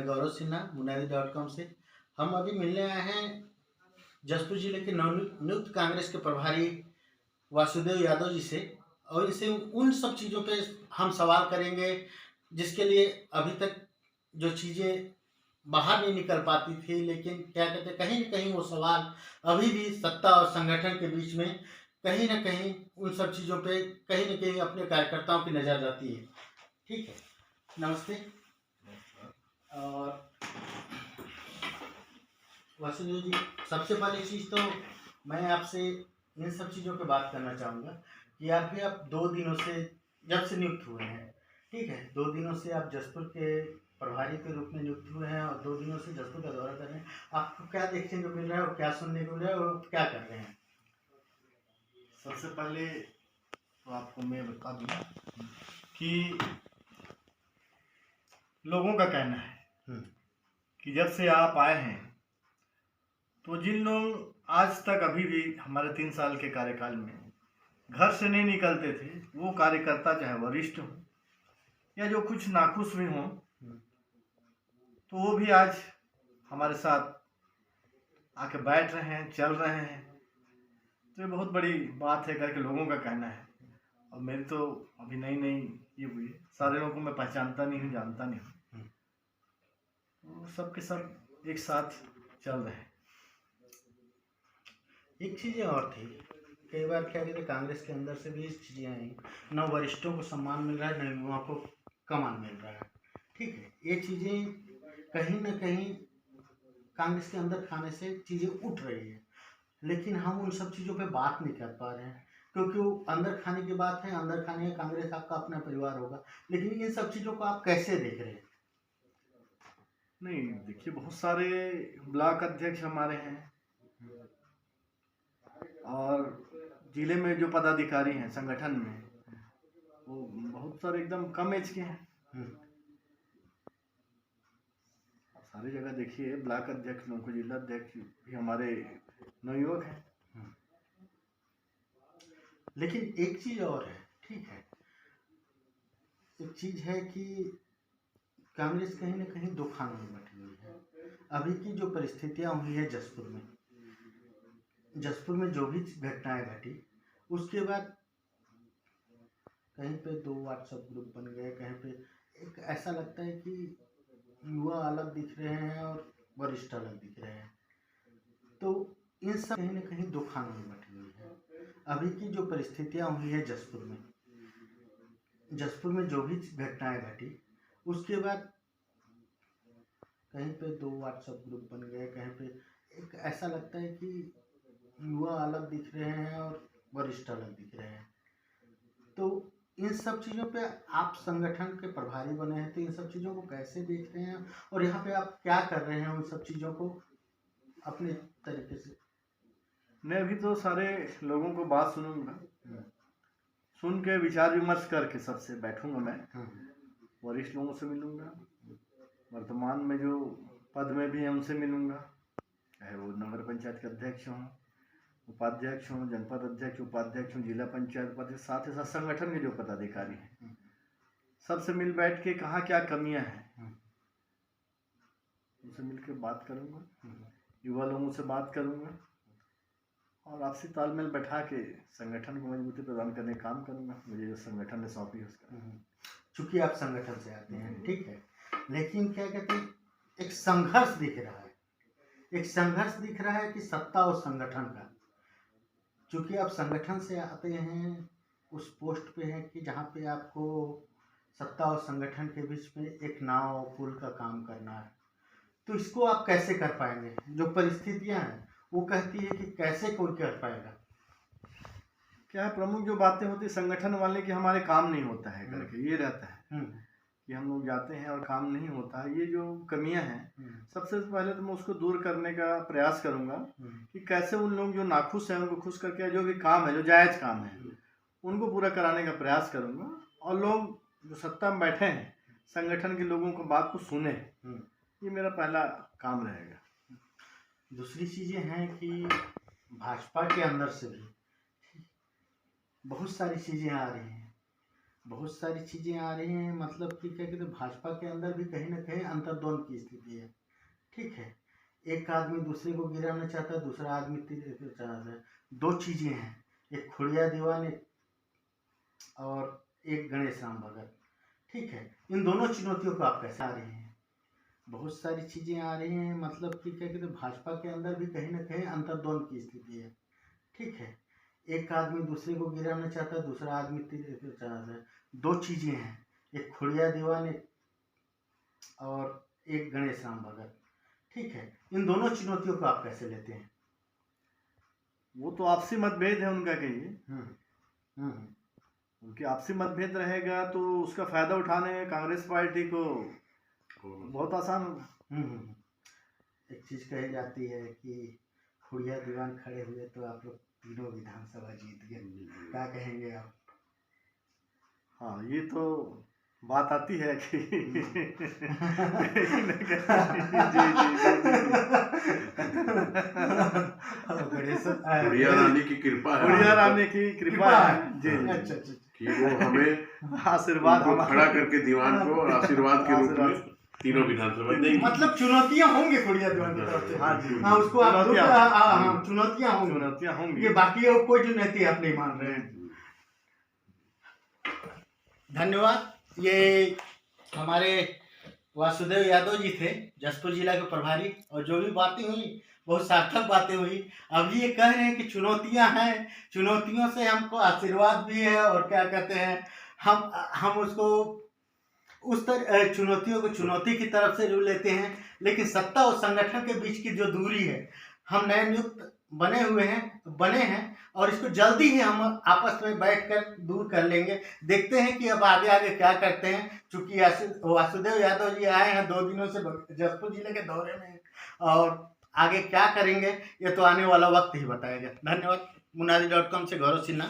मैं गौरव सिन्हा मुनादी.com से। हम अभी मिलने आए हैं जसपुर जिले के नवनियुक्त कांग्रेस के प्रभारी वासुदेव यादव जी से, और इनसे उन सब चीज़ों पे हम सवाल करेंगे जिसके लिए अभी तक जो चीज़ें बाहर नहीं निकल पाती थी, लेकिन क्या कहते कहीं न कहीं वो सवाल अभी भी सत्ता और संगठन के बीच में कहीं न कहीं उन सब चीज़ों पे कहीं न कहीं अपने कार्यकर्ताओं की नज़र जाती है। ठीक है, नमस्ते। और वासुदेव जी, सबसे पहली चीज़ तो मैं आपसे इन सब चीज़ों पे बात करना चाहूँगा कि आप 2 दिनों से जब से नियुक्त हुए हैं, ठीक है, 2 दिनों से आप जसपुर के प्रभारी के रूप में नियुक्त हुए हैं और 2 दिनों से जसपुर का दौरा कर रहे हैं। आपको क्या देखने को मिल रहा है और क्या सुनने को मिल रहा है और क्या कर रहे हैं? सबसे पहले तो आपको मैं बता दूं कि लोगों का कहना है कि जब से आप आए हैं तो जिन लोग आज तक अभी भी हमारे 3 साल के कार्यकाल में घर से नहीं निकलते थे, वो कार्यकर्ता चाहे वरिष्ठ हो या जो कुछ नाखुश भी हों, तो वो भी आज हमारे साथ आके बैठ रहे हैं, चल रहे हैं। तो ये बहुत बड़ी बात है करके लोगों का कहना है। और मेरी तो अभी नई नई ये हुई है, सारे लोगों को मैं पहचानता नहीं हूँ, जानता नहीं हूँ, तो सबके सब एक साथ चल रहे हैं। एक चीज़ें और थी, कई बार क्या कहते कांग्रेस के अंदर से भी इस चीज़ें आई, न वरिष्ठों को सम्मान मिल रहा है न युवाओं को कमान मिल रहा है। ठीक है, ये चीज़ें कहीं न कहीं कांग्रेस के अंदर खाने से चीज़ें उठ रही है, लेकिन हम उन सब चीज़ों पे बात नहीं कर पा रहे हैं क्योंकि वो अंदर खाने की बात है। अंदर खाने है, कांग्रेस आपका अपना परिवार होगा, लेकिन इन सब चीज़ों को आप कैसे देख रहे हैं? नहीं देखिए, बहुत सारे ब्लॉक अध्यक्ष हमारे हैं और जिले में जो पदाधिकारी हैं संगठन में, वो बहुत सारे एकदम कम एज के हैं। सारी जगह देखिए ब्लॉक अध्यक्ष लोगों को, जिला अध्यक्ष भी हमारे नवयुवक हैं। लेकिन एक चीज़ और है, ठीक है, एक चीज़ है कि कांग्रेस कहीं न कहीं 2 खानों में बटी हुई है। अभी की जो परिस्थितियाँ हुई है जसपुर में जो भी घटनाएं घटी, उसके बाद कहीं पे 2 व्हाट्सएप ग्रुप बन गए, कहीं पे एक ऐसा लगता है कि युवा अलग दिख रहे हैं और वरिष्ठ अलग दिख रहे हैं। तो इन सब कहीं न कहीं 2 खानों में बटी हुई है। अभी की जो परिस्थितियाँ हुई है जसपुर में जो भी घटनाएं घटी, उसके बाद कहीं पे 2 व्हाट्सएप ग्रुप बन गए, कहीं पे एक ऐसा लगता है कि युवा अलग दिख रहे हैं और वरिष्ठ अलग दिख रहे हैं। तो इन सब चीज़ों पे आप संगठन के प्रभारी बने हैं, तो इन सब चीज़ों को कैसे देख रहे हैं और यहाँ पे आप क्या कर रहे हैं उन सब चीज़ों को अपने तरीके से? मैं अभी तो सारे लोगों को बात सुनूंगा, सुन के विचार विमर्श करके सबसे बैठूंगा। मैं वरिष्ठ लोगों से मिलूंगा, वर्तमान में जो पद में भी हैं उनसे मिलूंगा, चाहे वो नगर पंचायत के अध्यक्ष हों, उपाध्यक्ष हों, जनपद अध्यक्ष, उपाध्यक्ष हों, जिला पंचायत उपाध्यक्ष, साथ ही साथ संगठन के जो पदाधिकारी हैं, सबसे मिल बैठ के कहाँ क्या कमियां हैं उनसे मिल के बात करूंगा, युवा लोगों से बात करूंगा और आपसी तालमेल बैठा के संगठन को मजबूती प्रदान करने का काम करूंगा। मुझे जो संगठन ने सौंपी है उसका। चूंकि आप संगठन से आते हैं, ठीक है, लेकिन क्या कहते हैं एक संघर्ष दिख रहा है, एक संघर्ष दिख रहा है कि सत्ता और संगठन का। चूंकि आप संगठन से आते हैं, उस पोस्ट पे हैं कि जहाँ पे आपको सत्ता और संगठन के बीच में एक नाव और पुल का काम करना है, तो इसको आप कैसे कर पाएंगे? जो परिस्थितियां हैं वो कहती है कि कैसे कोई कर पाएगा। क्या है, प्रमुख जो बातें होती है संगठन वाले की हमारे काम नहीं होता है करके ये रहता है कि हम लोग जाते हैं और काम नहीं होता है। ये जो कमियां हैं सबसे पहले तो मैं उसको दूर करने का प्रयास करूंगा कि कैसे उन लोग जो नाखुश हैं उनको खुश करके जो भी काम है, जो जायज काम है, उनको पूरा कराने का प्रयास करूंगा। और लोग जो सत्ता में बैठे हैं संगठन के लोगों को बात को सुने, ये मेरा पहला काम रहेगा। दूसरी चीज़ें हैं कि भाजपा के अंदर से भी बहुत सारी चीज़ें आ रही हैं, बहुत सारी चीज़ें आ रही हैं, मतलब कि क्या कहते हैं, भाजपा के अंदर भी कहीं ना कहीं अंतर्द्वंद की स्थिति है। ठीक है, एक आदमी दूसरे को गिराना चाहता है, दूसरा आदमी चाहता है। दो चीज़ें हैं, एक खुड़िया दीवान और एक गणेश राम भगत। ठीक है, इन दोनों चुनौतियों को आप कैसे आ रही हैं? बहुत सारी चीज़ें आ रही हैं, मतलब कि क्या कहते हैं, भाजपा के अंदर भी कहीं ना कहीं अंतर्द्वंद की स्थिति है। ठीक है, एक आदमी दूसरे को गिराना चाहता है, दूसरा आदमी चाहता है। दो चीज़ें हैं, एक खुड़िया दीवान और एक गणेश राम भगत। ठीक है, इन दोनों चुनौतियों को आप कैसे लेते हैं? वो तो आपसी मतभेद है उनका, कहिए हम्म उनकी आपसी मतभेद रहेगा तो उसका फायदा उठाने में कांग्रेस पार्टी को बहुत आसान होगा। एक चीज़ कही जाती है कि खुड़िया दीवान खड़े हुए तो आप लोग तीनों विधानसभा जीत गए, क्या कहेंगे आप? हाँ, ये तो बात आती है कि जी गुड़िया रानी की कृपा है, गुड़िया रानी की कृपा है जी अच्छा अच्छा कि वो हमें आशीर्वाद उनको खड़ा करके दीवान को आशीर्वाद के रूप में तीनों विधानसभा देंगे। मतलब चुनौतियां होंगी खुड़िया दीवान की तरफ से। हाँ जी, हाँ, उसको आप लोग चुनौतियां होंगी, चुनौतियां होंगी। ये बाकी और कोई चुनौती आप नहीं मान रहे हैं। धन्यवाद। ये हमारे वासुदेव यादव जी थे, जसपुर जिला के प्रभारी, और जो भी बातें हुई बहुत सार्थक बातें हुई। अब ये कह रहे हैं कि चुनौतियां हैं, चुनौतियों से हमको आशीर्वाद भी है, और क्या कहते हैं, हम उसको उस तरह चुनौतियों को चुनौती की तरफ से जो लेते हैं, लेकिन सत्ता और संगठन के बीच की जो दूरी है, हम नए नियुक्त बने हैं और इसको जल्दी ही हम आपस में बैठकर दूर कर लेंगे। देखते हैं कि अब आगे आगे क्या करते हैं। चूंकि वासुदेव यादव जी आए हैं 2 दिनों से जसपुर जिले के दौरे में, और आगे क्या करेंगे ये तो आने वाला वक्त ही बताएगा। धन्यवाद। मुनादी.com से गौरव सिन्हा।